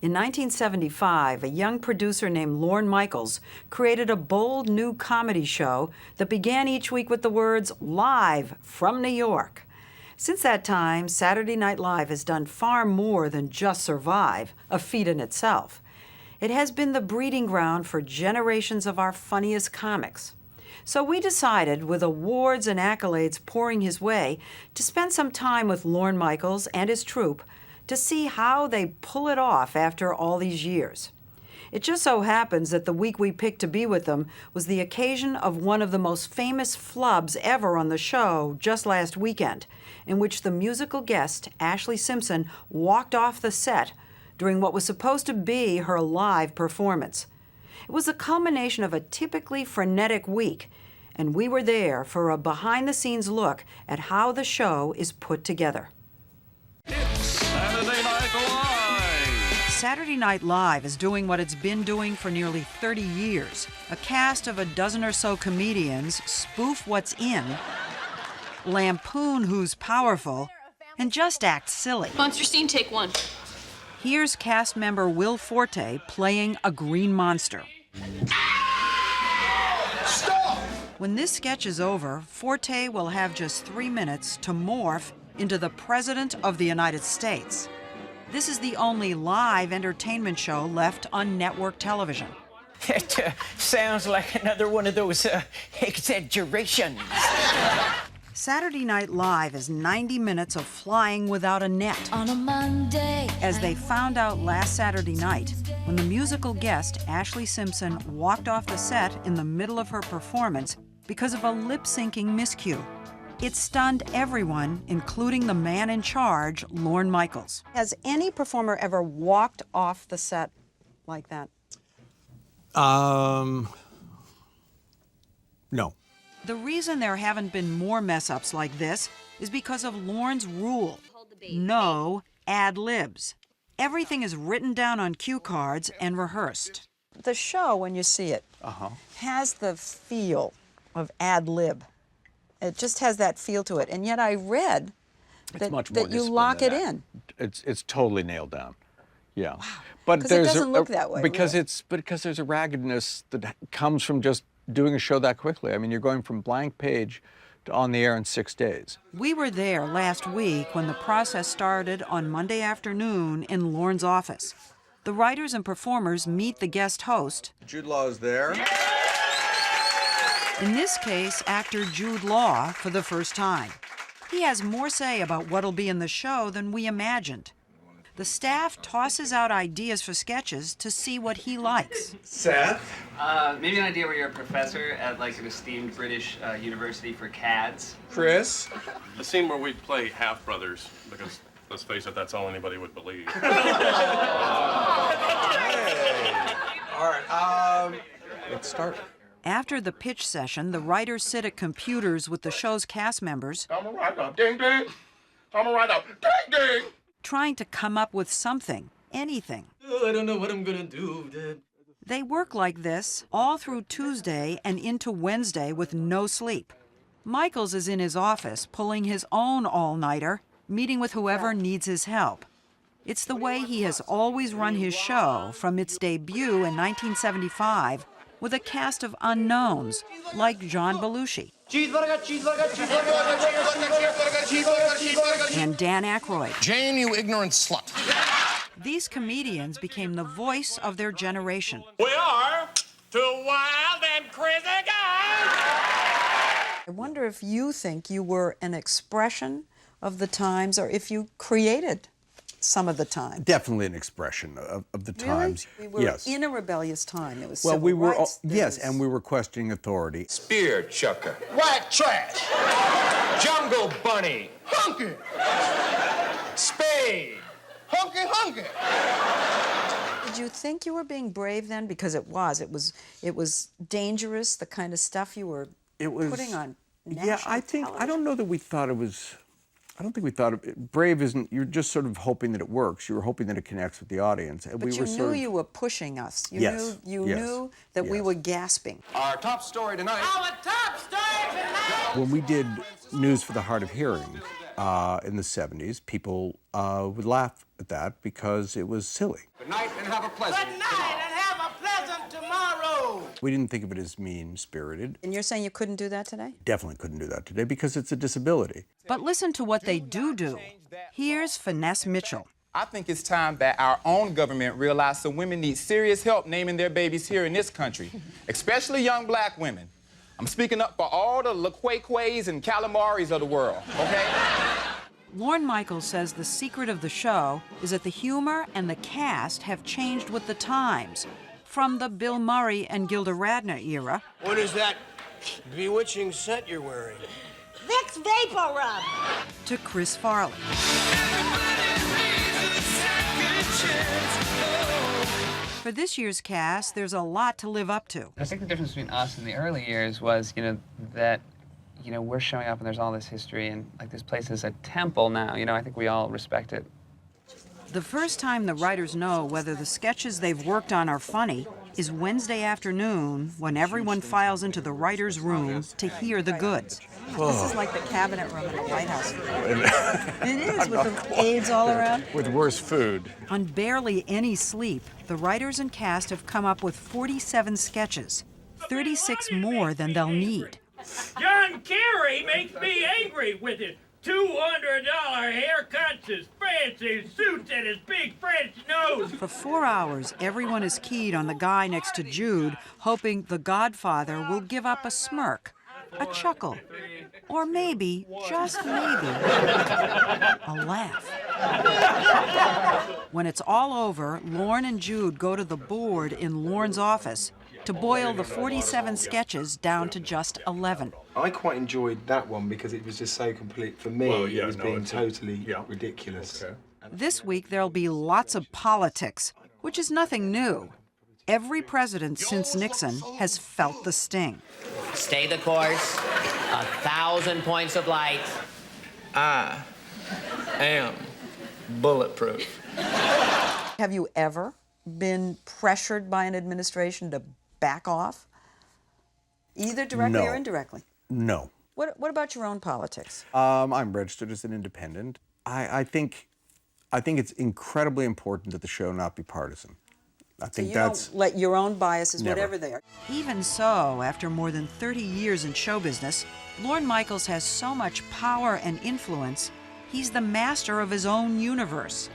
In 1975, a young producer named Lorne Michaels created a bold new comedy show that began each week with the words, "Live from New York." Since that time, Saturday Night Live has done far more than just survive, a feat in itself. It has been the breeding ground for generations of our funniest comics. So we decided, with awards and accolades pouring his way, to spend some time with Lorne Michaels and his troupe to see how they pull it off after all these years. It just so happens that the week we picked to be with them was the occasion of one of the most famous flubs ever on the show just last weekend, in which the musical guest, Ashlee Simpson, walked off the set during what was supposed to be her live performance. It was the culmination of a typically frenetic week, and we were there for a behind-the-scenes look at how the show is put together. It's Saturday Night Live! Saturday Night Live is doing what it's been doing for nearly 30 years. A cast of a dozen or so comedians spoof what's in, lampoon who's powerful, and just act silly. Monster scene, take one. Here's cast member Will Forte playing a green monster. Stop! When this sketch is over, Forte will have just 3 minutes to morph into the President of the United States. This is the only live entertainment show left on network television. It sounds like another one of those exaggerations. Saturday Night Live is 90 minutes of flying without a net. On a Monday. As they found out last Saturday night, when the musical guest, Ashlee Simpson, walked off the set in the middle of her performance because of a lip-syncing miscue. It stunned everyone, including the man in charge, Lorne Michaels. Has any performer ever walked off the set like that? No. The reason there haven't been more mess-ups like this is because of Lorne's rule. No ad-libs. Everything is written down on cue cards and rehearsed. The show, when you see it, has the feel of ad-lib. It just has that feel to it. And yet I read that you lock it in. It's totally nailed down. Yeah. Wow. But Because it doesn't look that way. Because really. because there's a raggedness that comes from just doing a show that quickly. I mean, you're going from blank page to on the air in 6 days. We were there last week when the process started on Monday afternoon in Lorne's office. The writers and performers meet the guest host. Jude Law is there. In this case, actor Jude Law for the first time. He has more say about what'll be in the show than we imagined. The staff tosses out ideas for sketches to see what he likes. Seth? Maybe an idea where you're a professor at like an esteemed British university for CADs. Chris? The scene where we play half-brothers, because let's face it, that's all anybody would believe. Hey. All right, let's start. After the pitch session, the writers sit at computers with the show's cast members, I'm a write-up, ding ding. I'm a write-up, ding ding. trying to come up with something, anything. I don't know what I'm gonna do, Dad. They work like this all through Tuesday and into Wednesday with no sleep. Michaels is in his office pulling his own all-nighter, meeting with whoever needs his help. It's the way he has always run his show from its debut in 1975 with a cast of unknowns like John Belushi and Dan Aykroyd. Jane, you ignorant slut. These comedians became the voice of their generation. We are two wild and crazy guys. I wonder if you think you were an expression of the times or if you created some of the time. Definitely an expression of the times. Really? We were yes. in a rebellious time. It was Well, civil we were rights. yes, and we were questioning authority. Spear chucker. White trash. Jungle bunny. Hunky. Spade. Hunky hunky. Did you think you were being brave then? Because it was dangerous, the kind of stuff you were putting on national Yeah, I don't know that we thought it was. I don't think we thought it. Brave isn't. You're just sort of hoping that it works. You were hoping that it connects with the audience. And But we you were knew sort of, you were pushing us. You Yes, knew yes, knew that we yes. were gasping. Our top story tonight. Our top story tonight. When we did News for the Hard of Hearing, in the 70s, people would laugh at that because it was silly. Good night and have a pleasant tomorrow. We didn't think of it as mean-spirited. And you're saying you couldn't do that today? Definitely couldn't do that today because it's a disability. But listen to what they do. Here's Finesse Mitchell. I think it's time that our own government realize some women need serious help naming their babies here in this country, especially young black women. I'm speaking up for all the LaQuays and Calamaris of the world, okay? Lorne Michaels says the secret of the show is that the humor and the cast have changed with the times, from the Bill Murray and Gilda Radner era. What is that bewitching scent you're wearing? Vicks Vapor Rub. To Chris Farley. For this year's cast, there's a lot to live up to. I think the difference between us and the early years was, that, we're showing up and there's all this history and like this place is a temple now. I think we all respect it. The first time the writers know whether the sketches they've worked on are funny is Wednesday afternoon when everyone files into the writer's room to hear the goods. This is like the cabinet room in the White House. It is, with the aides all around. With worse food. On barely any sleep, the writers and cast have come up with 47 sketches, 36 more than they'll need. John Kerry makes me angry with his $200 haircuts, his fancy suits, and his big French nose. For 4 hours, everyone is keyed on the guy next to Jude, hoping the Godfather will give up a smirk, a chuckle, or maybe, just maybe, a laugh. When it's all over, Lorne and Jude go to the board in Lorne's office to boil the 47 sketches down to just 11. I quite enjoyed that one because it was just so complete. For me, it was being totally ridiculous. Okay. This week, there'll be lots of politics, which is nothing new. Every president since Nixon has felt the sting. Stay the course, 1,000 points of light. I am bulletproof. Have you ever been pressured by an administration to back off, either directly or indirectly? No. What about your own politics? I'm registered as an independent. I think it's incredibly important that the show not be partisan. I think that's... Don't let your own biases, Never. whatever they are. Even so, after more than 30 years in show business, Lorne Michaels has so much power and influence, he's the master of his own universe.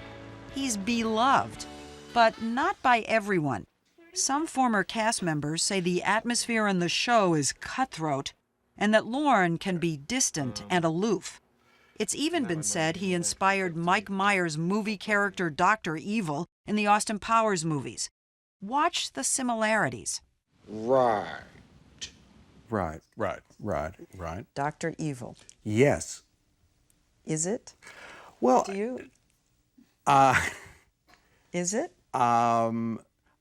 He's beloved, but not by everyone. Some former cast members say the atmosphere in the show is cutthroat and that Lorne can be distant and aloof. It's even been said he inspired Mike Myers' movie character Dr. Evil in the Austin Powers movies. Watch the similarities. Right. Dr. Evil. Yes. Is it? Well, Do you? Is it?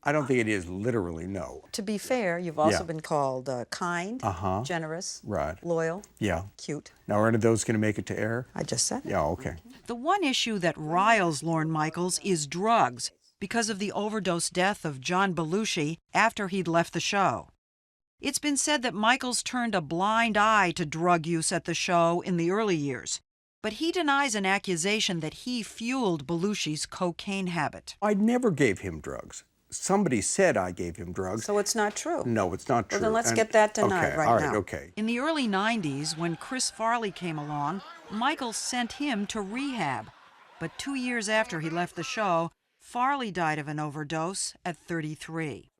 I don't think it is literally, no. To be fair, you've also been called kind, generous, loyal, cute. Now, are any of those going to make it to air? I just said it. Yeah, okay. The one issue that riles Lorne Michaels is drugs because of the overdose death of John Belushi after he'd left the show. It's been said that Michaels turned a blind eye to drug use at the show in the early years, but he denies an accusation that he fueled Belushi's cocaine habit. I never gave him drugs. Somebody said I gave him drugs. So it's not true? No, it's not true. Well, then let's get that denied okay, right all right, now. Okay. In the early 90s, when Chris Farley came along, Michaels sent him to rehab. But 2 years after he left the show, Farley died of an overdose at 33.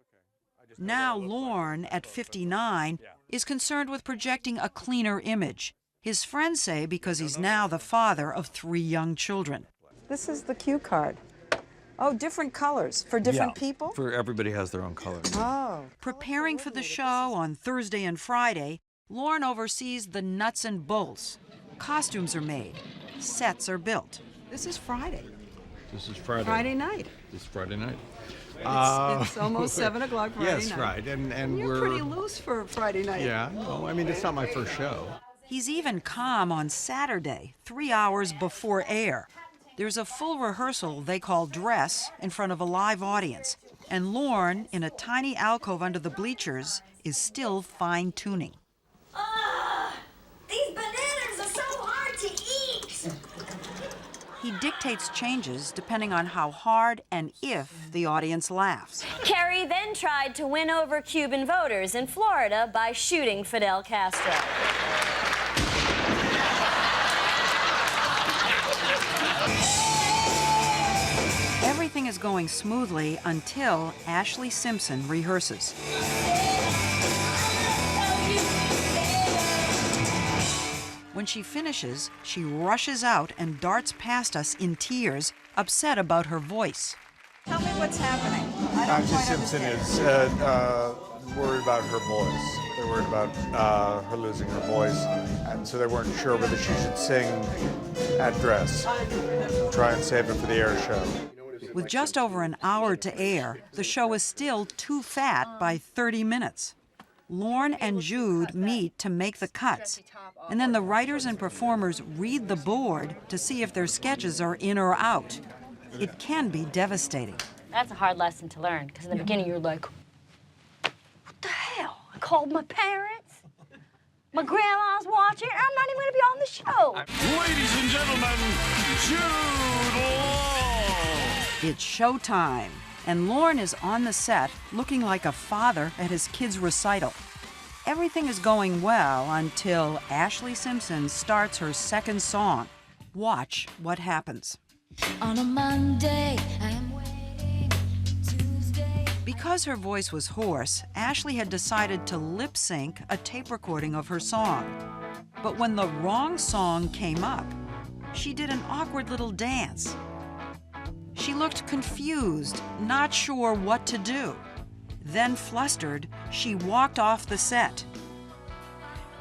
Now Lorne, at 59, is concerned with projecting a cleaner image. His friends say because he's now the father of 3 young children. This is the cue card. Oh, different colors for different people? For everybody has their own color. Oh. Preparing for the show on Thursday and Friday, Lorne oversees the nuts and bolts. Costumes are made. Sets are built. This is Friday. This is Friday. Friday night. This is Friday night. It's almost 7 o'clock Friday night. Yes, right. And you're pretty loose for Friday night. Yeah, well, I mean, it's not my first show. He's even calm on Saturday, 3 hours before air. There's a full rehearsal they call dress in front of a live audience. And Lorne, in a tiny alcove under the bleachers, is still fine-tuning. These bananas are so hard to eat. He dictates changes depending on how hard and if the audience laughs. Kerry then tried to win over Cuban voters in Florida by shooting Fidel Castro. Everything is going smoothly until Ashlee Simpson rehearses. When she finishes, she rushes out and darts past us in tears, upset about her voice. Tell me what's happening. Ashlee Simpson is worried about her voice. They're worried about her losing her voice, and so they weren't sure whether she should sing at dress and try and save it for the air show. With just over an hour to air, the show is still too fat by 30 minutes. Lorne and Jude meet to make the cuts, and then the writers and performers read the board to see if their sketches are in or out. It can be devastating. That's a hard lesson to learn, because in the beginning you're like, what the hell? I called my parents, my grandma's watching, I'm not even going to be on the show. Ladies and gentlemen, Jude Law! It's showtime, and Lorne is on the set looking like a father at his kid's recital. Everything is going well until Ashlee Simpson starts her second song. Watch what happens. On a Monday, I am waiting. Tuesday. Because her voice was hoarse, Ashlee had decided to lip sync a tape recording of her song. But when the wrong song came up, she did an awkward little dance. She looked confused, not sure what to do. Then, flustered, she walked off the set.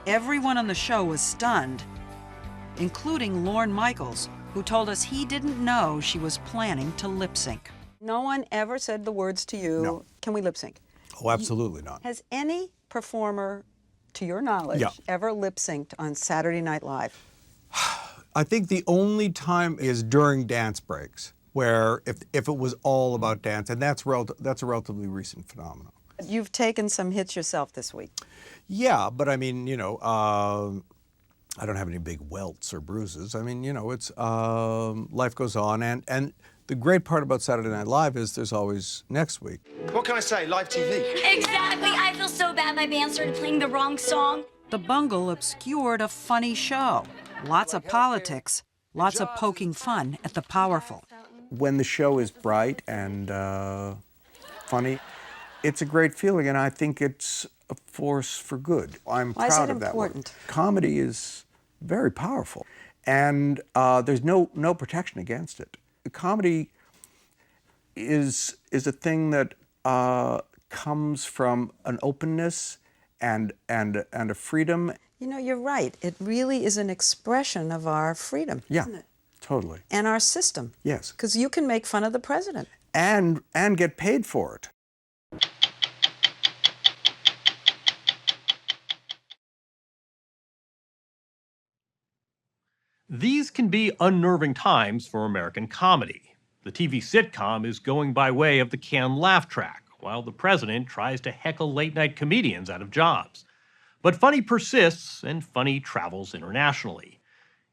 Everyone on the show was stunned, including Lorne Michaels, who told us he didn't know she was planning to lip sync. No one ever said the words to you, No. Can we lip sync? Oh, absolutely not. Has any performer, to your knowledge, ever lip synced on Saturday Night Live? I think the only time is during dance breaks, where if it was all about dance, and that's a relatively recent phenomenon. You've taken some hits yourself this week. Yeah, but I mean, I don't have any big welts or bruises. I mean, it's life goes on, and the great part about Saturday Night Live is there's always next week. What can I say? Live TV. Exactly. I feel so bad my band started playing the wrong song. The bungle obscured a funny show. Lots of politics, lots of poking fun at the powerful. When the show is bright and funny, it's a great feeling, and I think it's a force for good. I'm Why proud is it of that important? one. Comedy is very powerful, and there's no protection against it. Comedy is a thing that comes from an openness and a freedom. You're right. It really is an expression of our freedom, isn't it? Totally. And our system. Yes. Because you can make fun of the president. And get paid for it. These can be unnerving times for American comedy. The TV sitcom is going by way of the canned laugh track, while the president tries to heckle late-night comedians out of jobs. But funny persists, and funny travels internationally.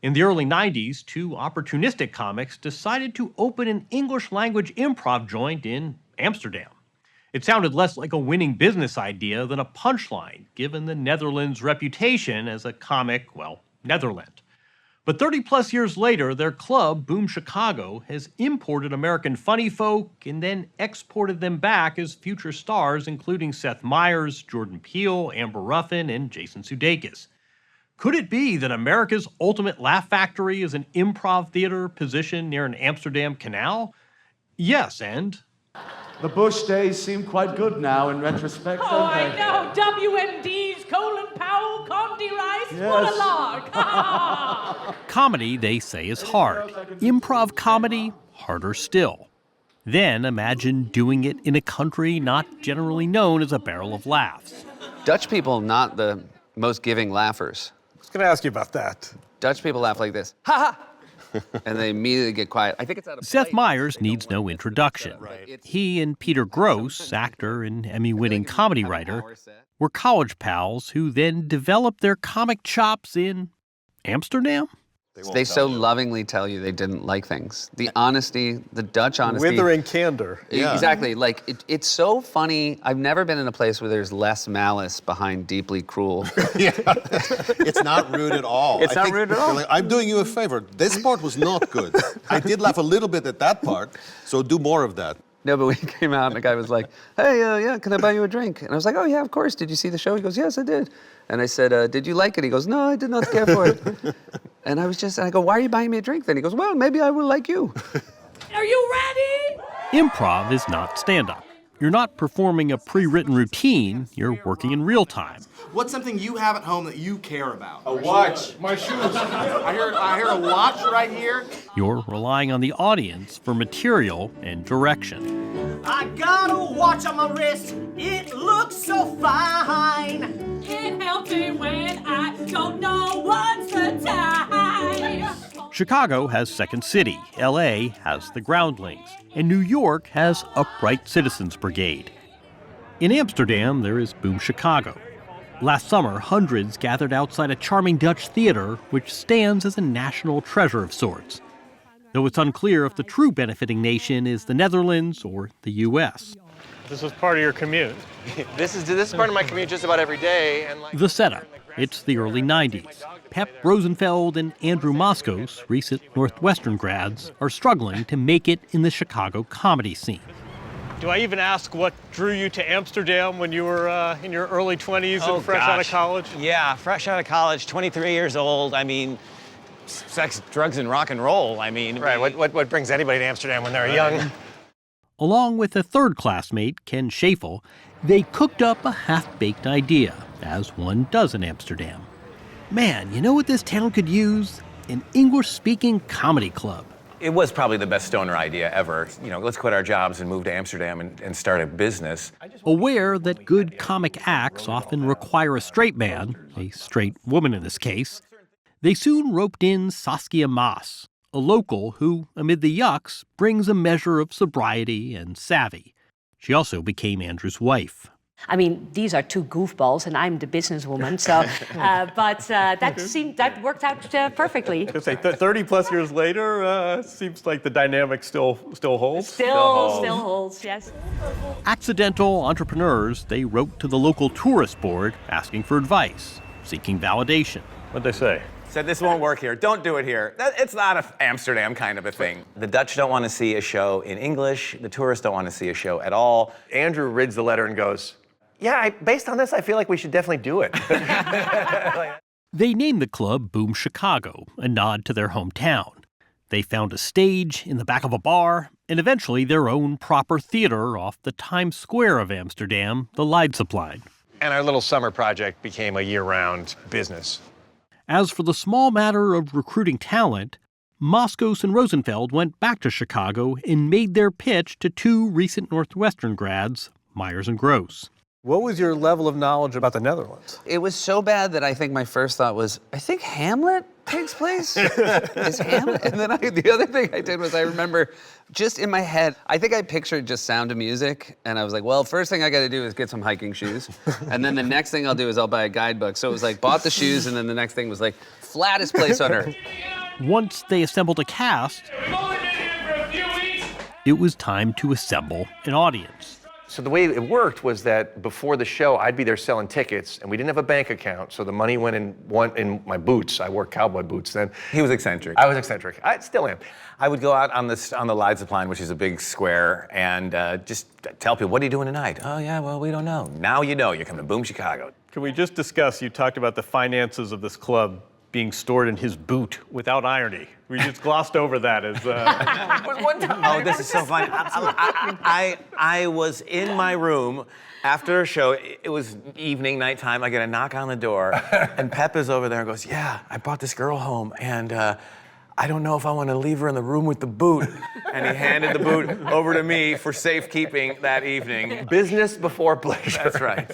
In the early 90s, two opportunistic comics decided to open an English-language improv joint in Amsterdam. It sounded less like a winning business idea than a punchline, given the Netherlands' reputation as a comic, Netherland. But 30-plus years later, their club, Boom Chicago, has imported American funny folk and then exported them back as future stars, including Seth Meyers, Jordan Peele, Amber Ruffin, and Jason Sudeikis. Could it be that America's ultimate laugh factory is an improv theater positioned near an Amsterdam canal? Yes, and... The Bush days seem quite good now in retrospect, Oh, don't I they? know. WMDs, Colin Powell, Condi Rice, what a lark. Comedy, they say, is hard. Improv comedy, harder still. Then imagine doing it in a country not generally known as a barrel of laughs. Dutch people, not the most giving laughers. I was going to ask you about that. Dutch people laugh like this, ha ha! And they immediately get quiet. I think it's out of Seth Meyers needs no introduction. He and Peter Gross, actor and Emmy-winning comedy writer, were college pals who then developed their comic chops in Amsterdam? They so lovingly tell you they didn't like things. The honesty, the Dutch honesty. Withering candor. Exactly. Like, it's so funny. I've never been in a place where there's less malice behind deeply cruel. It's not rude at all. It's not rude at all. Like, I'm doing you a favor. This part was not good. I did laugh a little bit at that part, so do more of that. No, but we came out and the guy was like, hey, yeah, can I buy you a drink? And I was like, oh, yeah, of course. Did you see the show? He goes, yes, I did. And I said, did you like it? He goes, no, I did not care for it. And I go, why are you buying me a drink then? He goes, well, maybe I will like you. Are you ready? Improv is not stand-up. You're not performing a pre-written routine, you're working in real time. What's something you have at home that you care about? A watch. My shoes. I hear a watch right here. You're relying on the audience for material and direction. I got a watch on my wrist. It looks so fine. Can't help it when I don't know what's the time. Chicago has Second City, LA has the Groundlings, and New York has Upright Citizens Brigade. In Amsterdam, there is Boom Chicago. Last summer, hundreds gathered outside a charming Dutch theater, which stands as a national treasure of sorts. Though it's unclear if the true benefiting nation is the Netherlands or the U.S. This is part of your commute. This is part of my commute just about every day. And The setup. It's the early 90s. Pep Rosenfeld and Andrew Moskos, recent Northwestern grads, are struggling to make it in the Chicago comedy scene. Do I even ask what drew you to Amsterdam when you were in your early 20s and fresh out of college? Yeah, fresh out of college, 23 years old. I mean, sex, drugs, and rock and roll. I mean, right. What brings anybody to Amsterdam when they're young? Along with a third classmate, Ken Schafel, they cooked up a half-baked idea, as one does in Amsterdam. Man, you know what this town could use? An English-speaking comedy club. It was probably the best stoner idea ever. You know, let's quit our jobs and move to Amsterdam and start a business. Aware that good comic acts often require a straight man, a straight woman in this case, they soon roped in Saskia Maas, a local who, amid the yucks, brings a measure of sobriety and savvy. She also became Andrew's wife. I mean, these are two goofballs, and I'm the businesswoman. So, that worked out perfectly. 30 plus years later, seems like the dynamic still holds. Still holds, yes. Accidental entrepreneurs, they wrote to the local tourist board asking for advice, seeking validation. What'd they say? Said, this won't work here. Don't do it here. It's not an Amsterdam kind of a thing. The Dutch don't want to see a show in English. The tourists don't want to see a show at all. Andrew reads the letter and goes, yeah, based on this, I feel like we should definitely do it. They named the club Boom Chicago, a nod to their hometown. They found a stage in the back of a bar, and eventually their own proper theater off the Times Square of Amsterdam, the Leidseplein. And our little summer project became a year-round business. As for the small matter of recruiting talent, Moskos and Rosenfeld went back to Chicago and made their pitch to two recent Northwestern grads, Myers and Gross. What was your level of knowledge about the Netherlands? It was so bad that I think my first thought was, I think Hamlet takes place? Is Hamlet? And then the other thing I did was I remember just in my head, I think I pictured just Sound of Music, and I was like, well, first thing I gotta do is get some hiking shoes. And then the next thing I'll do is I'll buy a guidebook. So it was like, bought the shoes, and then the next thing was like, flattest place on earth. Once they assembled a cast, it was time to assemble an audience. So the way it worked was that before the show, I'd be there selling tickets, and we didn't have a bank account, so the money went in my boots. I wore cowboy boots then. He was eccentric. I was eccentric. I still am. I would go out on the Leidseplein, which is a big square, and just tell people, what are you doing tonight? Oh, yeah, well, we don't know. Now you know. You're coming to Boom Chicago. Can we just discuss, you talked about the finances of this club being stored in his boot without irony. We just glossed over that as... Oh, this is so funny. I was in my room after a show. It was evening, nighttime. I get a knock on the door, and Pep is over there and goes, yeah, I brought this girl home, and I don't know if I want to leave her in the room with the boot. And he handed the boot over to me for safekeeping that evening. Business before pleasure. That's right.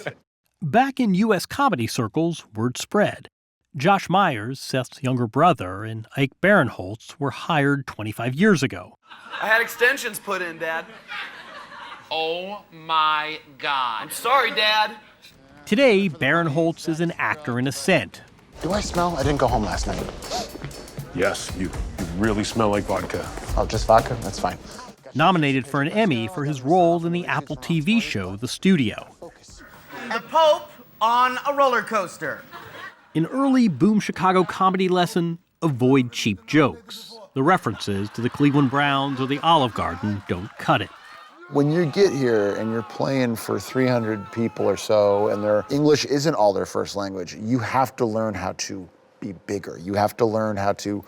Back in U.S. comedy circles, word spread. Josh Myers, Seth's younger brother, and Ike Barinholtz were hired 25 years ago. I had extensions put in, Dad. Oh my God. I'm sorry, Dad. Today, Barinholtz is an actor in ascent. Do I smell? I didn't go home last night. Yes, you really smell like vodka. Oh, just vodka? That's fine. Nominated for an Emmy for his role in the Apple TV show The Studio. A Pope on a roller coaster. An early Boom Chicago comedy lesson, avoid cheap jokes. The references to the Cleveland Browns or the Olive Garden don't cut it. When you get here and you're playing for 300 people or so, and their English isn't all their first language, you have to learn how to be bigger. You have to learn how to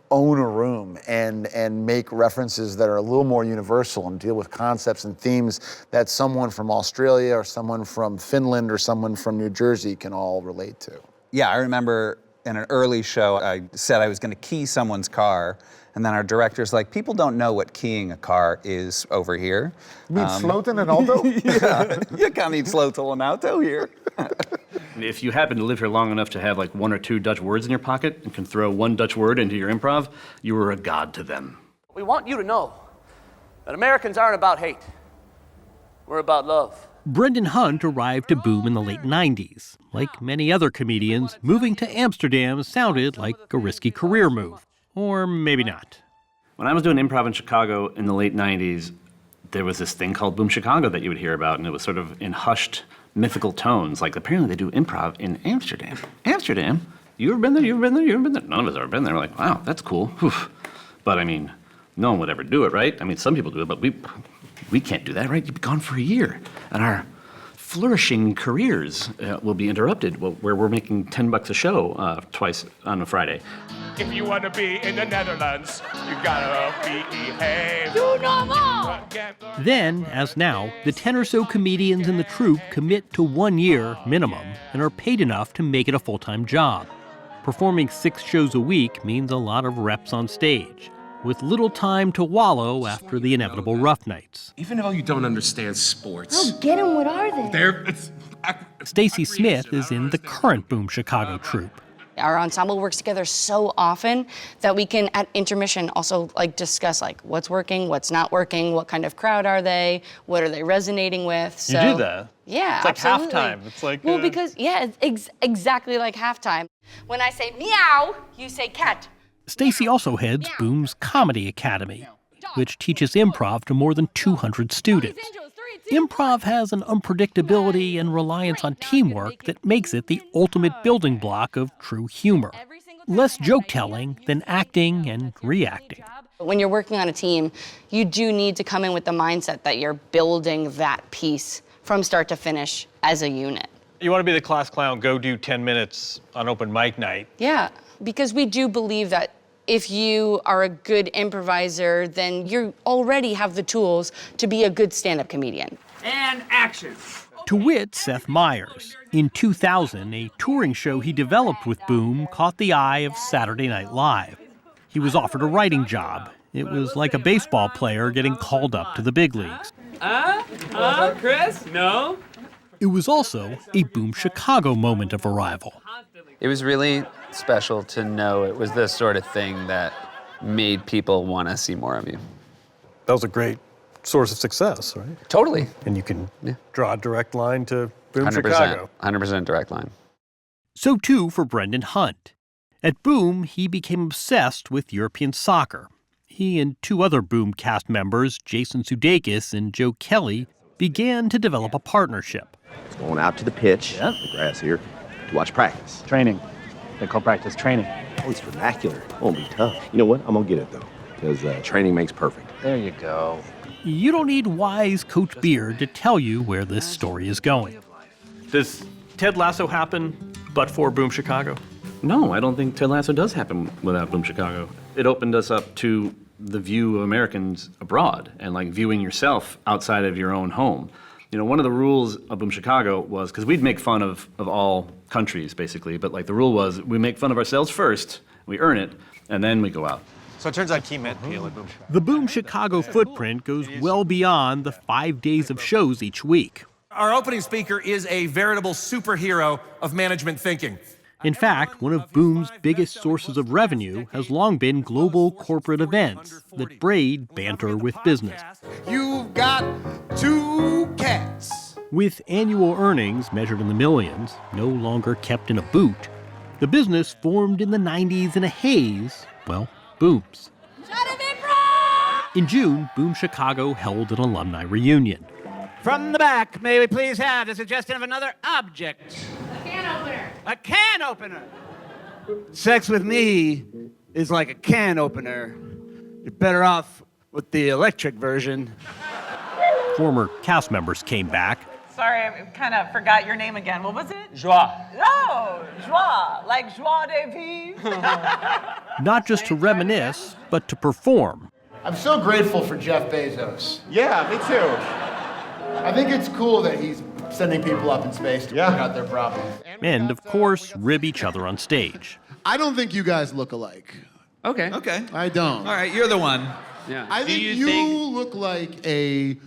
own a room and make references that are a little more universal and deal with concepts and themes that someone from Australia or someone from Finland or someone from New Jersey can all relate to. Yeah, I remember in an early show, I said I was going to key someone's car, and then our director's like, people don't know what keying a car is over here. You mean sloten and auto? Yeah, you can't need sloten and auto here. If you happen to live here long enough to have like 1 or 2 Dutch words in your pocket and can throw 1 Dutch word into your improv, you are a god to them. We want you to know that Americans aren't about hate. We're about love. Brendan Hunt arrived to Boom in the late 90s. Like many other comedians, moving to Amsterdam sounded like a risky career move. Or maybe not. When I was doing improv in Chicago in the late 90s, there was this thing called Boom Chicago that you would hear about, and it was sort of in hushed, mythical tones. Like, apparently they do improv in Amsterdam. Amsterdam? You ever been there? You ever been there? You ever been there? None of us have ever been there. We're like, wow, that's cool. Whew. But, I mean, no one would ever do it, right? I mean, some people do it, but we can't do that, right? You've been gone for a year, and our flourishing careers will be interrupted where we're making $10 a show twice on a Friday. If you want to be in the Netherlands, you gotta behave. You normal! Then, as now, the 10 or so comedians in the troupe commit to 1 year minimum and are paid enough to make it a full-time job. Performing 6 shows a week means a lot of reps on stage, with little time to wallow after the inevitable rough nights. Even though you don't understand sports. Oh, get them. What are they? Stacey Smith is in the current Boom Chicago troupe. Our ensemble works together so often that we can, at intermission, also discuss what's working, what's not working, what kind of crowd are they, what are they resonating with. So, you do that? Yeah, it's like absolutely. halftime. It's like well, because it's exactly like halftime. When I say meow, you say cat. Stacey also heads Boom's Comedy Academy, which teaches improv to more than 200 students. Improv has an unpredictability and reliance on teamwork that makes it the ultimate building block of true humor. Less joke-telling than acting and reacting. When you're working on a team, you do need to come in with the mindset that you're building that piece from start to finish as a unit. You want to be the class clown, go do 10 minutes on open mic night. Yeah, because we do believe that if you are a good improviser, then you already have the tools to be a good stand-up comedian. And action. To wit, Seth Meyers. In 2000, a touring show he developed with Boom caught the eye of Saturday Night Live. He was offered a writing job. It was like a baseball player getting called up to the big leagues. Chris? No? It was also a Boom Chicago moment of arrival. It was really special to know it was the sort of thing that made people want to see more of you. That was a great source of success, right? Totally. And you can draw a direct line to Boom 100%, Chicago. 100% direct line. So too for Brendan Hunt. At Boom, he became obsessed with European soccer. He and 2 other Boom cast members, Jason Sudeikis and Joe Kelly, began to develop a partnership. Going out to the pitch, the grass here, to watch practice. Training. They call practice training. Oh, it's vernacular. It won't be tough. You know what? I'm going to get it, though, because training makes perfect. There you go. You don't need wise Coach Beard to tell you where this story is going. Does Ted Lasso happen but for Boom Chicago? No, I don't think Ted Lasso does happen without Boom Chicago. It opened us up to the view of Americans abroad and viewing yourself outside of your own home. You know, one of the rules of Boom Chicago was, because we'd make fun of all countries, basically, but the rule was we make fun of ourselves first, we earn it, and then we go out. So it turns out Key met Peel at Boom Chicago. The Boom Chicago footprint goes well beyond the 5 days of shows each week. Our opening speaker is a veritable superhero of management thinking. In fact, one of Boom's biggest sources of revenue has long been global corporate events that braid banter with business. You've got 2 cats. With annual earnings measured in the millions, no longer kept in a boot, The business formed in the 90s in a haze, well, Booms. In June, Boom Chicago held an alumni reunion. From the back, may we please have the suggestion of another object? A can opener. A can opener. Sex with me is like a can opener. You're better off with the electric version. Former cast members came back. Sorry, I kind of forgot your name again. What was it? Joie. Oh, joie, like joie de vivre. Not just to reminisce, but to perform. I'm so grateful for Jeff Bezos. Yeah, me too. I think it's cool that he's sending people up in space to work out their problems. And, of course, rib each other on stage. I don't think you guys look alike. Okay. Okay. I don't. All right, you're the one. Yeah. I think you look like a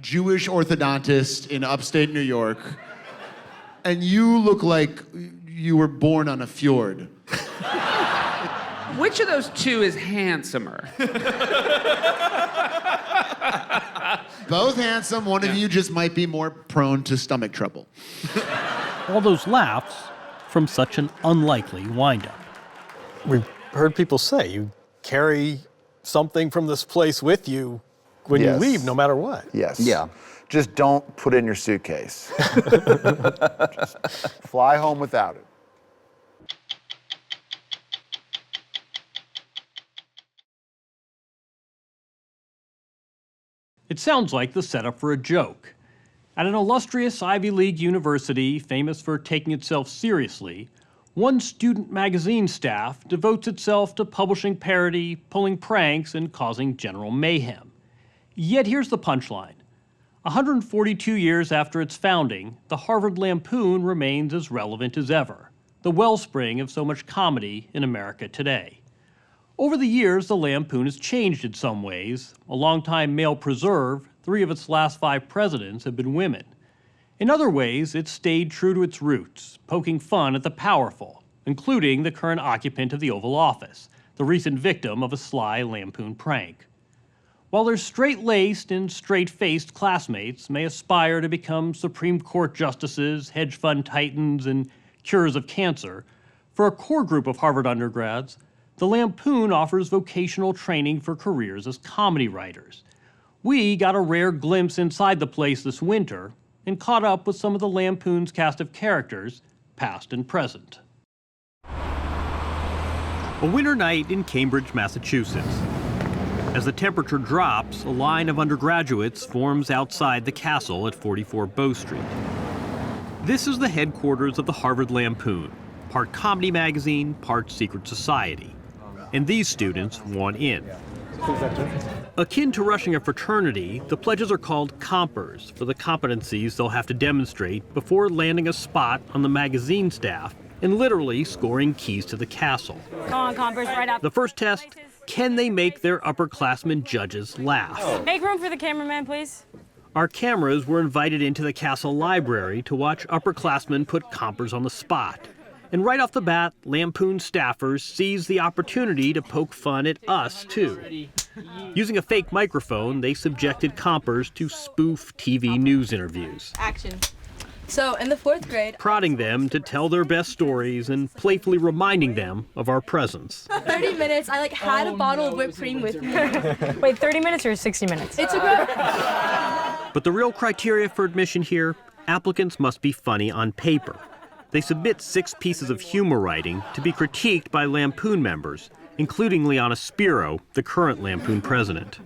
Jewish orthodontist in upstate New York, and you look like you were born on a fjord. Which of those two is handsomer? Both handsome. One of you just might be more prone to stomach trouble. All those laughs from such an unlikely windup. We've heard people say you carry something from this place with you when you leave, no matter what. Yes. Yeah. Just don't put it in your suitcase. Just fly home without it. It sounds like the setup for a joke. At an illustrious Ivy League university famous for taking itself seriously, one student magazine staff devotes itself to publishing parody, pulling pranks, and causing general mayhem. Yet here's the punchline. 142 years after its founding, the Harvard Lampoon remains as relevant as ever, the wellspring of so much comedy in America today. Over the years, the Lampoon has changed in some ways. A longtime male preserve, 3 of its last 5 presidents have been women. In other ways, it's stayed true to its roots, poking fun at the powerful, including the current occupant of the Oval Office, the recent victim of a sly Lampoon prank. While their straight-laced and straight-faced classmates may aspire to become Supreme Court justices, hedge fund titans, and cures of cancer, for a core group of Harvard undergrads, the Lampoon offers vocational training for careers as comedy writers. We got a rare glimpse inside the place this winter and caught up with some of the Lampoon's cast of characters, past and present. A winter night in Cambridge, Massachusetts. As the temperature drops, a line of undergraduates forms outside the castle at 44 Bow Street. This is the headquarters of the Harvard Lampoon, part comedy magazine, part secret society. And these students want in. Akin to rushing a fraternity, the pledges are called compers for the competencies they'll have to demonstrate before landing a spot on the magazine staff and literally scoring keys to the castle. Come on, compers, right up. The first test, can they make their upperclassmen judges laugh? Make room for the cameraman, please. Our cameras were invited into the castle library to watch upperclassmen put compers on the spot. And right off the bat, Lampoon staffers seized the opportunity to poke fun at us, too. Using a fake microphone, they subjected compers to spoof TV news interviews. Action. So, in the 4th grade... Prodding them to tell their best stories and playfully reminding them of our presence. 30 minutes, I had a bottle of whipped cream with me. Wait, 30 minutes or 60 minutes? It's a good... But the real criteria for admission here, applicants must be funny on paper. They submit 6 pieces of humor writing to be critiqued by Lampoon members, including Liana Spiro, the current Lampoon president.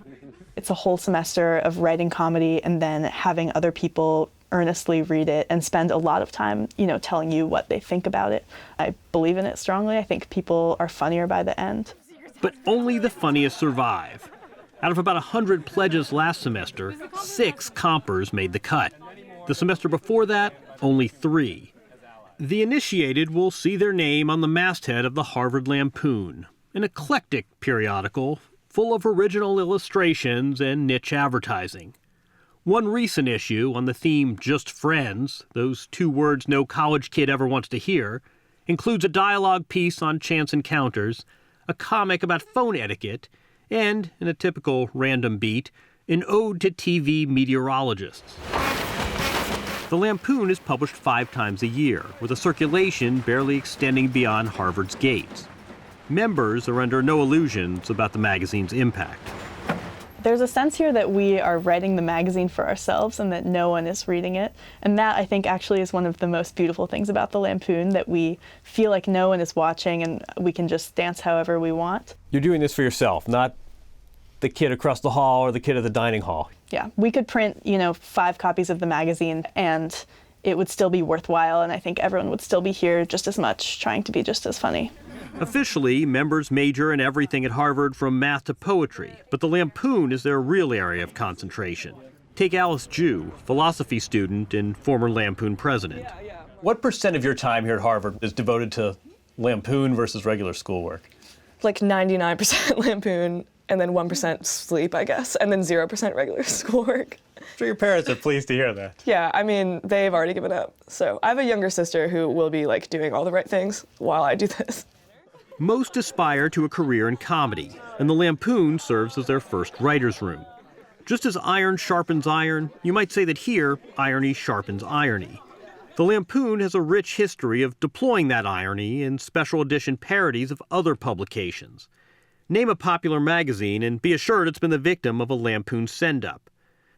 It's a whole semester of writing comedy and then having other people earnestly read it and spend a lot of time, telling you what they think about it. I believe in it strongly. I think people are funnier by the end. But only the funniest survive. Out of about 100 pledges last semester, 6 compers made the cut. The semester before that, only 3. The initiated will see their name on the masthead of the Harvard Lampoon, an eclectic periodical full of original illustrations and niche advertising. One recent issue on the theme Just Friends, those 2 words no college kid ever wants to hear, includes a dialogue piece on chance encounters, a comic about phone etiquette, and, in a typical random beat, an ode to TV meteorologists. The Lampoon is published 5 times a year, with a circulation barely extending beyond Harvard's gates. Members are under no illusions about the magazine's impact. There's a sense here that we are writing the magazine for ourselves and that no one is reading it. And that, I think, actually is one of the most beautiful things about the Lampoon, that we feel like no one is watching and we can just dance however we want. You're doing this for yourself, not the kid across the hall or the kid at the dining hall. Yeah, we could print, 5 copies of the magazine and it would still be worthwhile, and I think everyone would still be here just as much, trying to be just as funny. Officially, members major in everything at Harvard from math to poetry, but the Lampoon is their real area of concentration. Take Alice Jew, philosophy student and former Lampoon president. What percent of your time here at Harvard is devoted to Lampoon versus regular schoolwork? Like 99% Lampoon, and then 1% sleep, I guess, and then 0% regular schoolwork. I'm sure your parents are pleased to hear that. Yeah, I mean, they've already given up. So I have a younger sister who will be doing all the right things while I do this. Most aspire to a career in comedy, and the Lampoon serves as their first writer's room. Just as iron sharpens iron, you might say that here, irony sharpens irony. The Lampoon has a rich history of deploying that irony in special edition parodies of other publications. Name a popular magazine and be assured it's been the victim of a Lampoon send-up.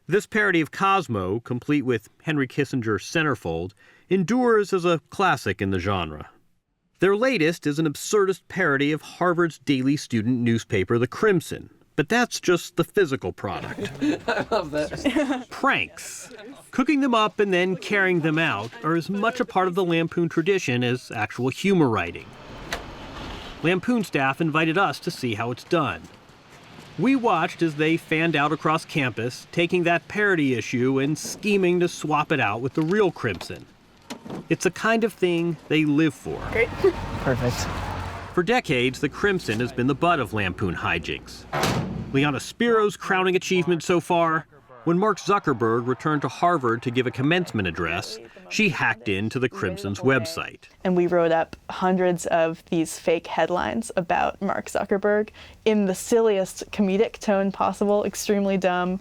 This parody of Cosmo, complete with Henry Kissinger's centerfold, endures as a classic in the genre. Their latest is an absurdist parody of Harvard's daily student newspaper, The Crimson. But that's just the physical product. I love that. Pranks. Cooking them up and then carrying them out are as much a part of the Lampoon tradition as actual humor writing. Lampoon staff invited us to see how it's done. We watched as they fanned out across campus, taking that parody issue and scheming to swap it out with the real Crimson. It's the kind of thing they live for. Great. Perfect. For decades, the Crimson has been the butt of Lampoon hijinks. Liana Spiro's crowning achievement so far: when Mark Zuckerberg returned to Harvard to give a commencement address, she hacked into the Crimson's website. And we wrote up hundreds of these fake headlines about Mark Zuckerberg in the silliest comedic tone possible, extremely dumb.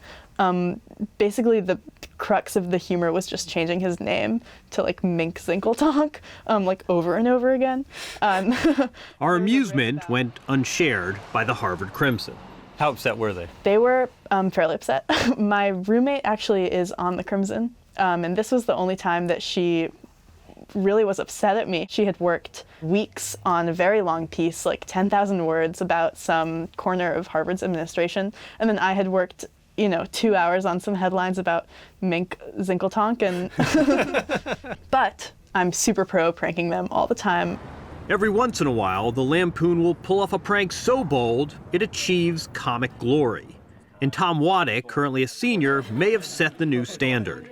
Basically, the crux of the humor was just changing his name to Mink Zinkeltonk, over and over again. Our amusement went unshared by the Harvard Crimson. How upset were they? They were fairly upset. My roommate actually is on the Crimson, and this was the only time that she really was upset at me. She had worked weeks on a very long piece, 10,000 words, about some corner of Harvard's administration, and then I had worked 2 hours on some headlines about Mink Zinkeltonk, and but I'm super pro pranking them all the time. Every once in a while, the Lampoon will pull off a prank so bold, it achieves comic glory. And Tom Waddick, currently a senior, may have set the new standard.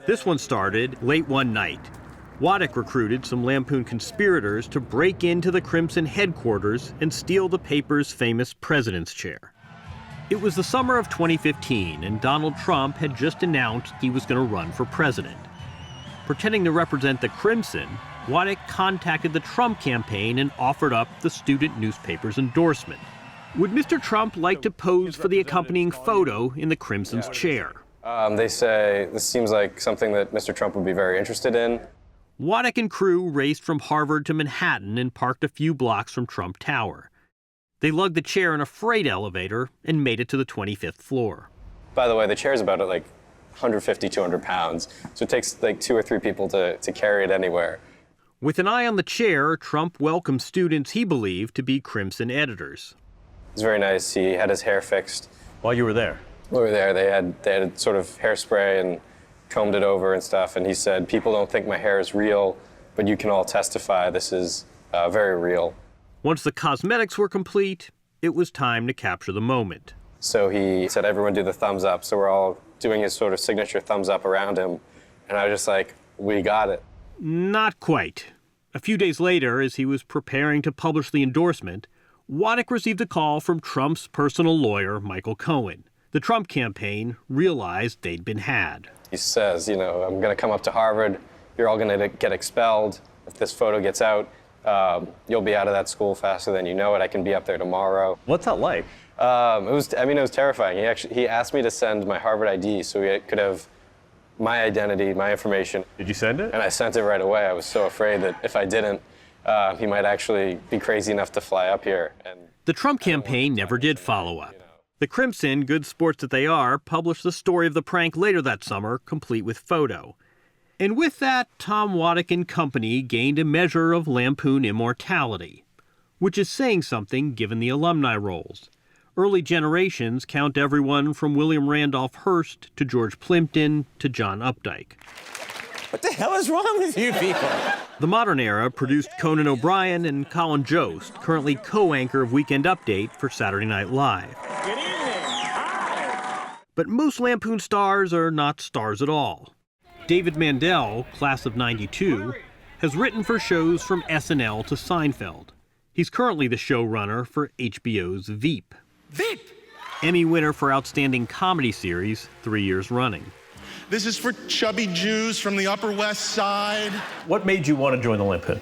This one started late one night. Waddick recruited some Lampoon conspirators to break into the Crimson headquarters and steal the paper's famous president's chair. It was the summer of 2015, and Donald Trump had just announced he was going to run for president. Pretending to represent the Crimson, Waddick contacted the Trump campaign and offered up the student newspaper's endorsement. Would Mr. Trump like to pose for the accompanying photo in the Crimson's chair? They say this seems like something that Mr. Trump would be very interested in. Waddick and crew raced from Harvard to Manhattan and parked a few blocks from Trump Tower. They lugged the chair in a freight elevator and made it to the 25th floor. By the way, the chair's about 150, 200 pounds, so it takes 2 or 3 people to carry it anywhere. With an eye on the chair, Trump welcomed students he believed to be Crimson editors. It was very nice. He had his hair fixed. While you were there? While we were there, they had sort of hairspray and combed it over and stuff, and he said, "People don't think my hair is real, but you can all testify this is very real." Once the cosmetics were complete, it was time to capture the moment. So he said, "Everyone do the thumbs up." So we're all doing his sort of signature thumbs up around him, and I was just like, "We got it." Not quite. A few days later, as he was preparing to publish the endorsement, Waddick received a call from Trump's personal lawyer, Michael Cohen. The Trump campaign realized they'd been had. He says, "I'm going to come up to Harvard. You're all going to get expelled. If this photo gets out, you'll be out of that school faster than you know it. I can be up there tomorrow." What's that like? It was terrifying. He asked me to send my Harvard ID so we could have my identity, my information. Did you send it? And I sent it right away. I was so afraid that if I didn't, he might actually be crazy enough to fly up here. And the Trump campaign never did follow up. The Crimson, good sports that they are, published the story of the prank later that summer, complete with photo. And with that, Tom Waddick and company gained a measure of Lampoon immortality, which is saying something given the alumni rolls. Early generations count everyone from William Randolph Hearst to George Plimpton to John Updike. What the hell is wrong with you people? The modern era produced Conan O'Brien and Colin Jost, currently co-anchor of Weekend Update for Saturday Night Live. Good evening. Hi. But most Lampoon stars are not stars at all. David Mandel, class of '92, has written for shows from SNL to Seinfeld. He's currently the showrunner for HBO's Veep. Veep! Emmy winner for Outstanding Comedy Series, 3 years running. This is for chubby Jews from the Upper West Side. What made you want to join the Lampoon?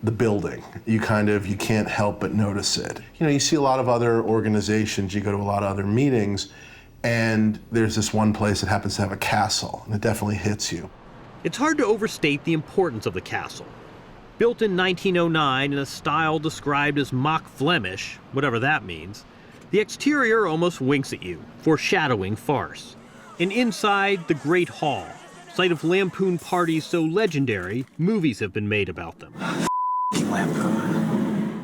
The building. You can't help but notice it. You see a lot of other organizations, you go to a lot of other meetings, and there's this one place that happens to have a castle, and it definitely hits you. It's hard to overstate the importance of the castle. Built in 1909 in a style described as mock Flemish, whatever that means, the exterior almost winks at you, foreshadowing farce. And inside, the Great Hall, site of Lampoon parties so legendary, movies have been made about them.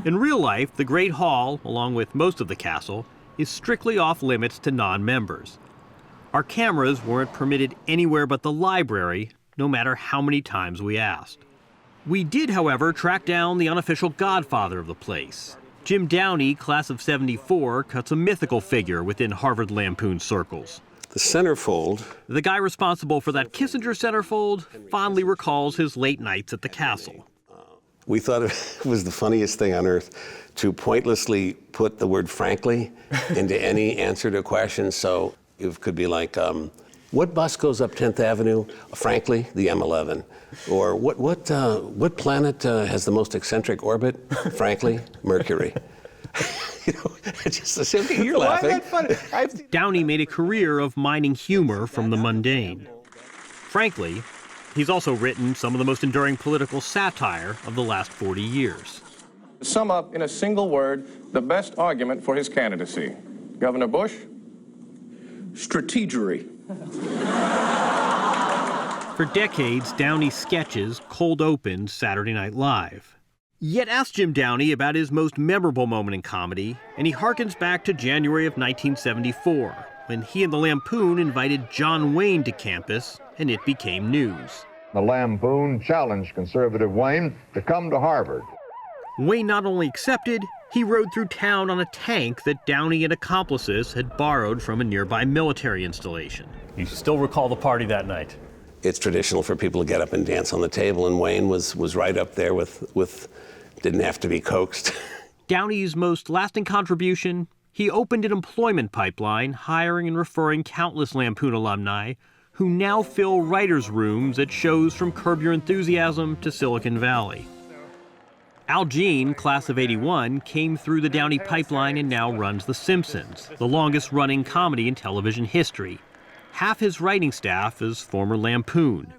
In real life, the Great Hall, along with most of the castle, is strictly off limits to non-members. Our cameras weren't permitted anywhere but the library, no matter how many times we asked. We did, however, track down the unofficial godfather of the place. Jim Downey, class of '74, cuts a mythical figure within Harvard Lampoon circles. The centerfold. The guy responsible for that Kissinger centerfold fondly recalls his late nights at the castle. We thought it was the funniest thing on earth to pointlessly put the word frankly into any answer to a question. So it could be like, what bus goes up 10th Avenue? Frankly, the M11. Or what planet has the most eccentric orbit? Frankly, Mercury. Just the same thing. You're laughing. Downey made a career of mining humor from the mundane. Frankly, he's also written some of the most enduring political satire of the last 40 years. To sum up in a single word, the best argument for his candidacy. Governor Bush? Strategery. For decades, Downey's sketches cold opened Saturday Night Live. Yet ask Jim Downey about his most memorable moment in comedy, and he harkens back to January of 1974, when he and the Lampoon invited John Wayne to campus, and it became news. The Lampoon challenged conservative Wayne to come to Harvard. Wayne not only accepted, he rode through town on a tank that Downey and accomplices had borrowed from a nearby military installation. You still recall the party that night? It's traditional for people to get up and dance on the table, and Wayne was right up there with didn't have to be coaxed. Downey's most lasting contribution, he opened an employment pipeline, hiring and referring countless Lampoon alumni who now fill writers' rooms at shows from Curb Your Enthusiasm to Silicon Valley. Al Jean, class of '81, came through the Downey pipeline and now runs The Simpsons, the longest-running comedy in television history. Half his writing staff is former Lampoon.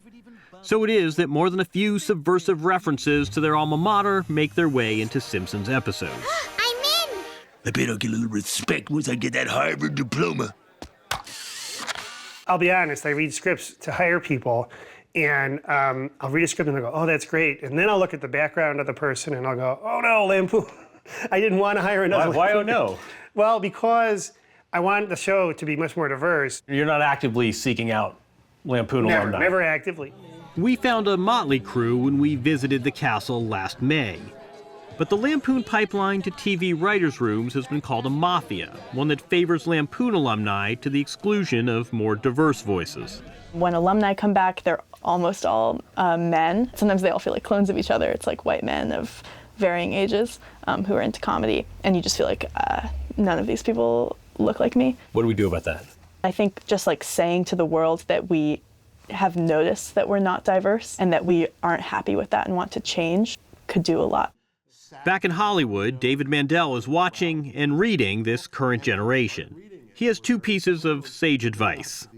So it is that more than a few subversive references to their alma mater make their way into Simpsons episodes. I'm in. I bet I'll get a little respect once I get that Harvard diploma. I'll be honest, I read scripts to hire people, and I'll read a script and I'll go, oh, that's great. And then I'll look at the background of the person and I'll go, oh no, Lampoon. I didn't want to hire another Why oh Lampoon. no? Well, because I want the show to be much more diverse. You're not actively seeking out Lampoon alumni? Never actively. We found a motley crew when we visited the castle last May. But the Lampoon pipeline to TV writers' rooms has been called a mafia, one that favors Lampoon alumni to the exclusion of more diverse voices. When alumni come back, they're almost all men. Sometimes they all feel like clones of each other. It's like white men of varying ages who are into comedy, and you just feel like none of these people look like me. What do we do about that? I think just like saying to the world that we have noticed that we're not diverse and that we aren't happy with that and want to change could do a lot. Back in Hollywood, David Mandel is watching and reading this current generation. He has two pieces of sage advice.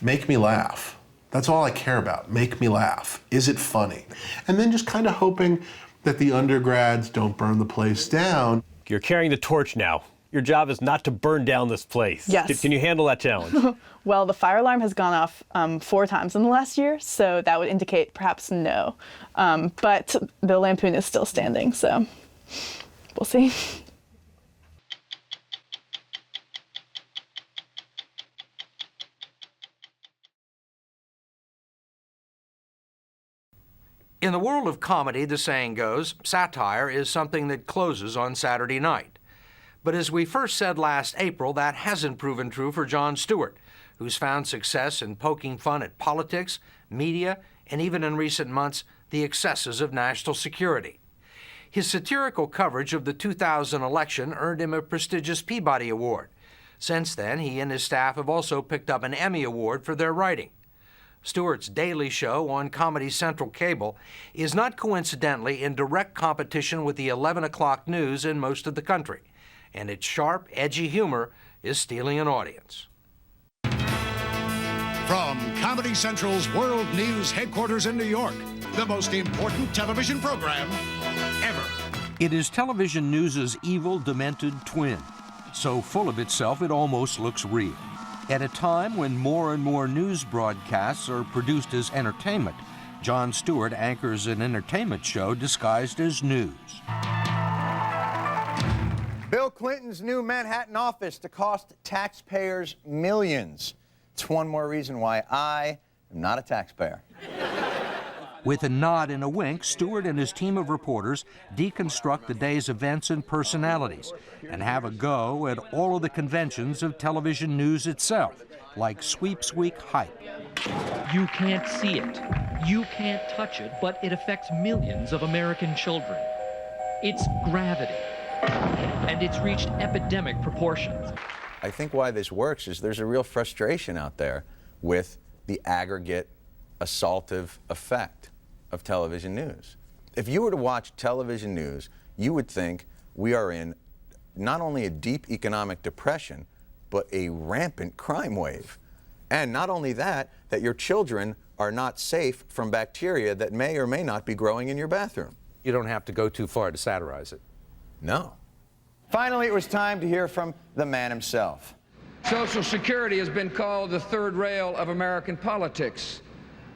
Make me laugh. That's all I care about. Make me laugh. Is it funny? And then just kind of hoping that the undergrads don't burn the place down. You're carrying the torch now. Your job is not to burn down this place. Yes. Can you handle that challenge? Well, the fire alarm has gone off 4 times in the last year, so that would indicate perhaps no. But the Lampoon is still standing, so we'll see. In the world of comedy, the saying goes, satire is something that closes on Saturday night. But as we first said last April, that hasn't proven true for Jon Stewart, who's found success in poking fun at politics, media, and even in recent months, the excesses of national security. His satirical coverage of the 2000 election earned him a prestigious Peabody Award. Since then, he and his staff have also picked up an Emmy Award for their writing. Stewart's daily show on Comedy Central Cable is not coincidentally in direct competition with the 11 o'clock news in most of the country, and its sharp, edgy humor is stealing an audience. From Comedy Central's World News headquarters in New York, the most important television program ever. It is television news's evil, demented twin, so full of itself it almost looks real. At a time when more and more news broadcasts are produced as entertainment, Jon Stewart anchors an entertainment show disguised as news. Bill Clinton's new Manhattan office to cost taxpayers millions. It's one more reason why I am not a taxpayer. With a nod and a wink, Stewart and his team of reporters deconstruct the day's events and personalities and have a go at all of the conventions of television news itself, like Sweeps Week hype. You can't see it, you can't touch it, but it affects millions of American children. It's gravity, and it's reached epidemic proportions. I think why this works is there's a real frustration out there with the aggregate assaultive effect of television news. If you were to watch television news, you would think we are in not only a deep economic depression, but a rampant crime wave. And not only that, that your children are not safe from bacteria that may or may not be growing in your bathroom. You don't have to go too far to satirize it. No. Finally, it was time to hear from the man himself. Social Security has been called the third rail of American politics.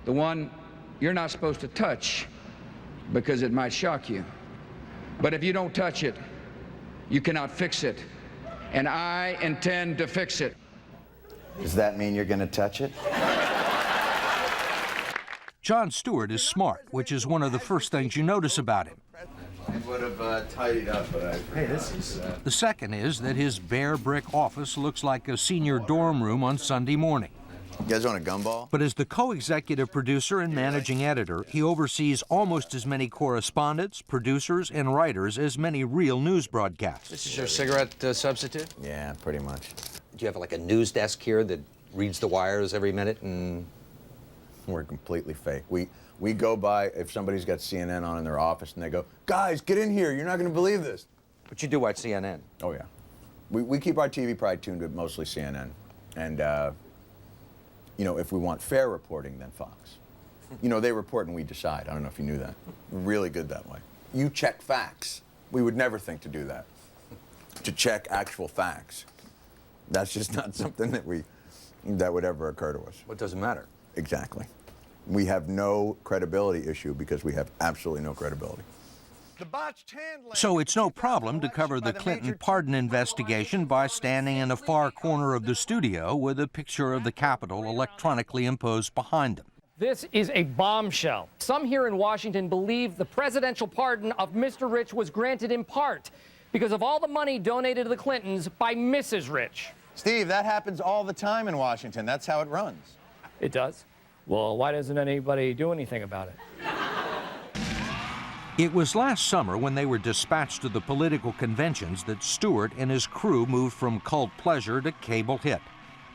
The one you're not supposed to touch because it might shock you. But if you don't touch it, you cannot fix it. And I intend to fix it. Does that mean you're going to touch it? Jon Stewart is smart, which is one of the first things you notice about him. I would have tidied up, but hey, this is... The second is that his bare brick office looks like a senior dorm room on Sunday morning. You guys want a gumball? But as the co-executive producer and managing editor, he oversees almost as many correspondents, producers, and writers as many real news broadcasts. This is your cigarette substitute? Yeah, pretty much. Do you have like a news desk here that reads the wires every minute? And we're completely fake. We go by, if somebody's got CNN on in their office and they go, guys, get in here, you're not going to believe this. But you do watch CNN? Oh, yeah. We keep our TV probably tuned to mostly CNN. And, you know, if we want fair reporting, then Fox. You know, they report and we decide. I don't know if you knew that. We're really good that way. You check facts. We would never think to do that. To check actual facts. That's just not something that would ever occur to us. What doesn't matter? Exactly. We have no credibility issue because we have absolutely no credibility. So it's no problem to cover the Clinton pardon investigation by standing in a far corner of the studio with a picture of the Capitol electronically imposed behind them. This is a bombshell. Some here in Washington believe the presidential pardon of Mr. Rich was granted in part because of all the money donated to the Clintons by Mrs. Rich. Steve, that happens all the time in Washington. That's how it runs. It does? Well, why doesn't anybody do anything about it? It was last summer when they were dispatched to the political conventions that Stewart and his crew moved from cult pleasure to cable hit.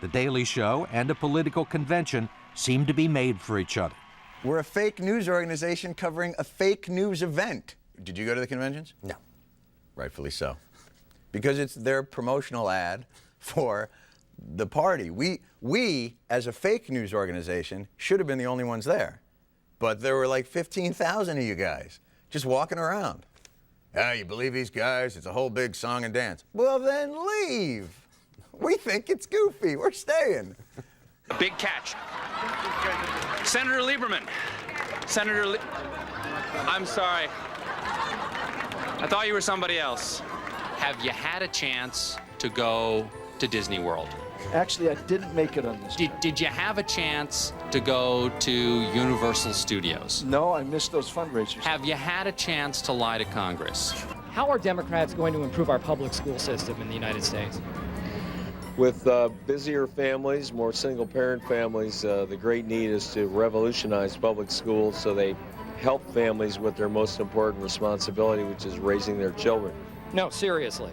The Daily Show and a political convention seemed to be made for each other. We're a fake news organization covering a fake news event. Did you go to the conventions? No. Rightfully so. Because it's their promotional ad for the party. We, as a fake news organization, should have been the only ones there. But there were like 15,000 of you guys just walking around. Ah, you believe these guys? It's a whole big song and dance. Well, then leave. We think it's goofy. We're staying. Big catch. Senator Lieberman. I'm sorry. I thought you were somebody else. Have you had a chance to go to Disney World? Actually, I didn't make it on this. Did you have a chance to go to Universal Studios? No, I missed those fundraisers. Have you had a chance to lie to Congress? How are Democrats going to improve our public school system in the United States? With busier families, more single-parent families, the great need is to revolutionize public schools so they help families with their most important responsibility, which is raising their children. No, seriously.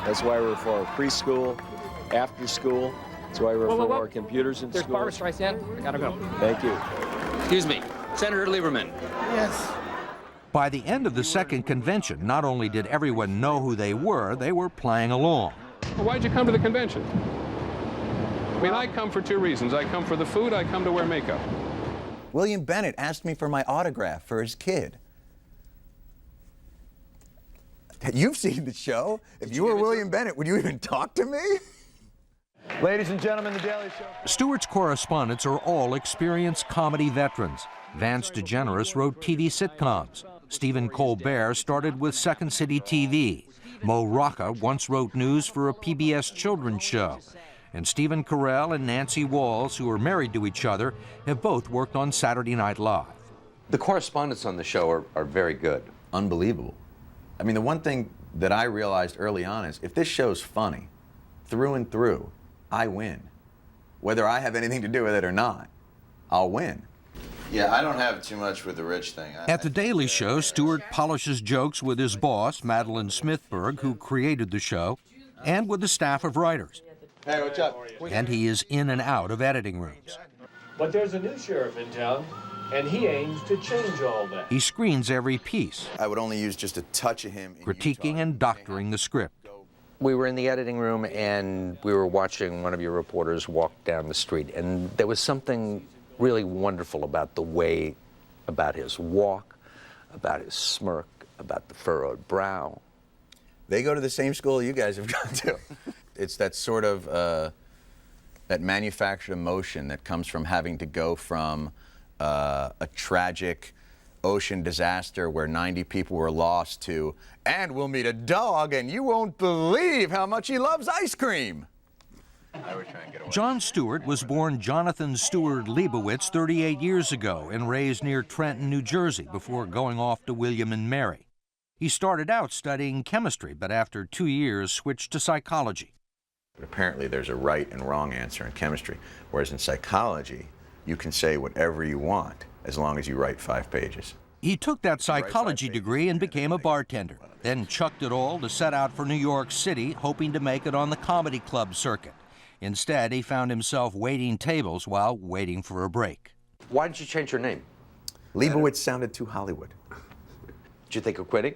That's why we're for preschool, after school. That's why we're for more computers in There's schools. Barbara Streisand. I gotta go. Thank you. Excuse me, Senator Lieberman. Yes. By the end of the second convention, not only did everyone know who they were playing along. Well, why'd you come to the convention? I mean, I come for two reasons. I come for the food, I come to wear makeup. William Bennett asked me for my autograph for his kid. You've seen the show. If you were William Bennett, would you even talk to me? Ladies and gentlemen, The Daily Show. Stewart's correspondents are all experienced comedy veterans. Vance DeGeneres wrote TV sitcoms. Stephen Colbert started with Second City TV. Mo Rocca once wrote news for a PBS children's show. And Stephen Carell and Nancy Walls, who are married to each other, have both worked on Saturday Night Live. The correspondents on the show are very good. Unbelievable. I mean, the one thing that I realized early on is if this show's funny, through and through, I win. Whether I have anything to do with it or not, I'll win. Yeah, I don't have too much with the rich thing. At The Daily Show, Stewart polishes jokes with his boss, Madeline Smithberg, who created the show, and with the staff of writers. Hey, what's up? And he is in and out of editing rooms. But there's a new sheriff in town, and he aims to change all that. He screens every piece, I would only use just a touch of him. critiquing and doctoring the script. We were in the editing room, and we were watching one of your reporters walk down the street, and there was something really wonderful about the way, about his walk, about his smirk, about the furrowed brow. They go to the same school you guys have gone to. It's that sort of, that manufactured emotion that comes from having to go from a tragic ocean disaster where 90 people were lost to, and we'll meet a dog and you won't believe how much he loves ice cream. Jon Stewart was born Jonathan Stewart Leibowitz 38 years ago and raised near Trenton, New Jersey, before going off to William and Mary. He started out studying chemistry, but after 2 years switched to psychology. But apparently there's a right and wrong answer in chemistry, whereas in psychology, you can say whatever you want as long as you write 5 pages. He took that psychology degree and became a bartender, then chucked it all to set out for New York City, hoping to make it on the comedy club circuit. Instead, he found himself waiting tables while waiting for a break. Why did you change your name? Leibowitz sounded too Hollywood. Did you think of quitting?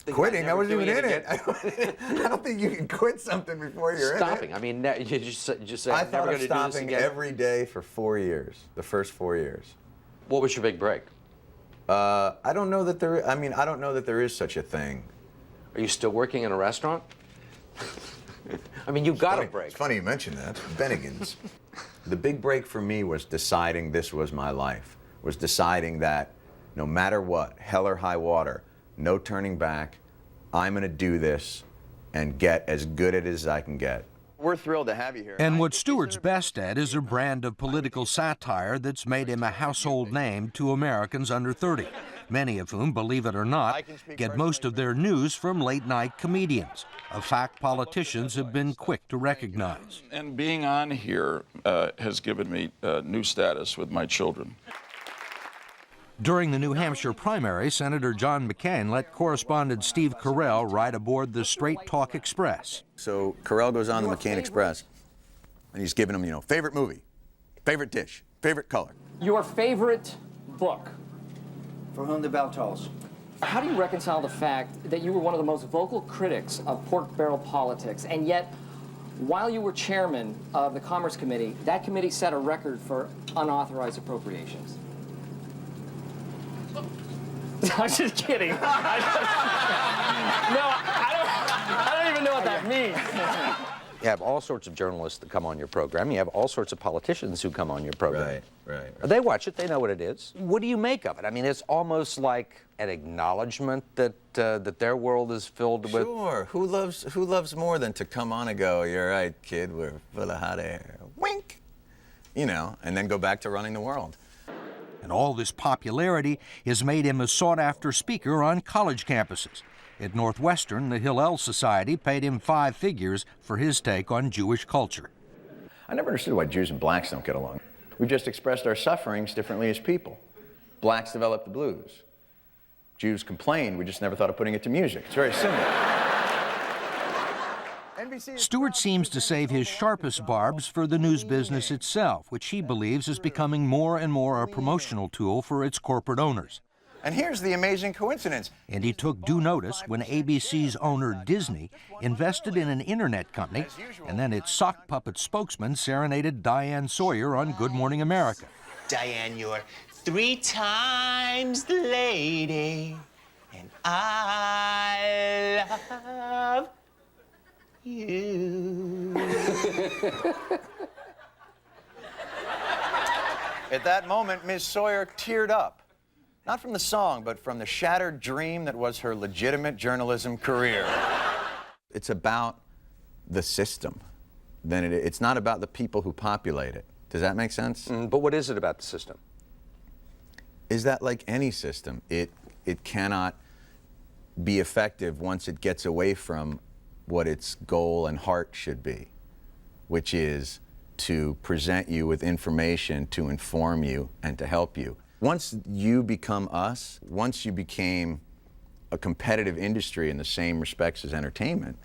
Quitting? I wasn't even in it. I don't think you can quit something before you're Stopping. in it. I mean, you just say, I I'm never thought going of to do this stopping again. every day for 4 years, the first 4 years. What was your big break? I don't know that there. I mean, I don't know that there is such a thing. Are you still working in a restaurant? I mean, you got a break. It's funny you mention that. Bennigan's. The big break for me was deciding this was my life. Was deciding that no matter what, hell or high water, no turning back. I'm going to do this and get as good at it as I can get. We're thrilled to have you here. And what Stewart's best at is a brand of political satire that's made him a household name to Americans under 30, many of whom, believe it or not, get most of their news from late-night comedians, a fact politicians have been quick to recognize. And being on here has given me new status with my children. During the New Hampshire primary, Senator John McCain let correspondent Steve Carell ride aboard the Straight Talk Express. So Carell goes on the McCain Express, and he's giving him, favorite movie, favorite dish, favorite color. Your favorite book? For Whom the Bell Tolls. How do you reconcile the fact that you were one of the most vocal critics of pork barrel politics, and yet While you were chairman of the Commerce Committee, that committee set a record for unauthorized appropriations. I'm just kidding. I don't even know what that means. You have all sorts of journalists that come on your program. You have all sorts of politicians who come on your program. Right. They watch it. They know what it is. What do you make of it? I mean, it's almost like an acknowledgement that that their world is filled with. Sure. Who loves more than to come on and go, "You're right, kid. We're full of hot air." Wink. You know, and then go back to running the world. And all this popularity has made him a sought-after speaker on college campuses. At Northwestern, the Hillel Society paid him 5 figures for his take on Jewish culture. I never understood why Jews and blacks don't get along. We've just expressed our sufferings differently as people. Blacks developed the blues. Jews complained, we just never thought of putting it to music. It's very simple. Stewart seems to save his sharpest barbs for the news business itself, which he believes is becoming more and more a promotional tool for its corporate owners. And here's the amazing coincidence. And he took due notice when ABC's owner, Disney, invested in an internet company, and then its sock puppet spokesman serenaded Diane Sawyer on Good Morning America. Diane, you're 3 times the lady, and I love you. At that moment, Ms. Sawyer teared up. Not from the song, but from the shattered dream that was her legitimate journalism career. It's about the system. It's not about the people who populate it. Does that make sense? But what is it about the system? Is that like any system? It cannot be effective once it gets away from what its goal and heart should be, which is to present you with information to inform you and to help you. Once you become us, once you became a competitive industry in the same respects as entertainment,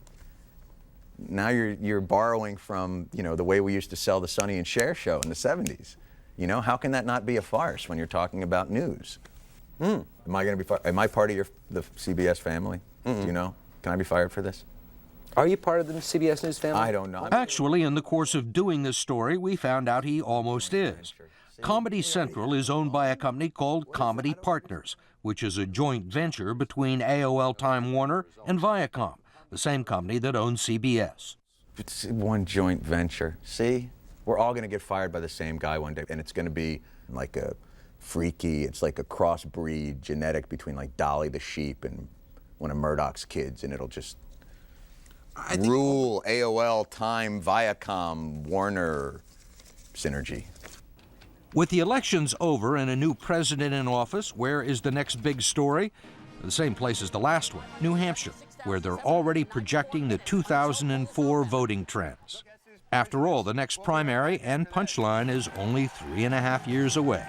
now you're borrowing from, you know, the way we used to sell the Sonny and Cher show in the 70s. You know, how can that not be a farce when you're talking about news? Am I going to be fired? Am I part of the CBS family? Do you know? Can I be fired for this? Are you part of the CBS News family? I don't know. Actually, in the course of doing this story, we found out he almost is. Comedy Central is owned by a company called Comedy Partners, which is a joint venture between AOL Time Warner and Viacom, the same company that owns CBS. It's one joint venture. See? We're all going to get fired by the same guy one day, and it's going to be like a freaky, it's like a crossbreed genetic between like Dolly the sheep and one of Murdoch's kids, and it'll just rule AOL, Time, Viacom, Warner synergy. With the elections over and a new president in office, where is the next big story? The same place as the last one, New Hampshire, where they're already projecting the 2004 voting trends. After all, the next primary and punchline is only 3.5 years away.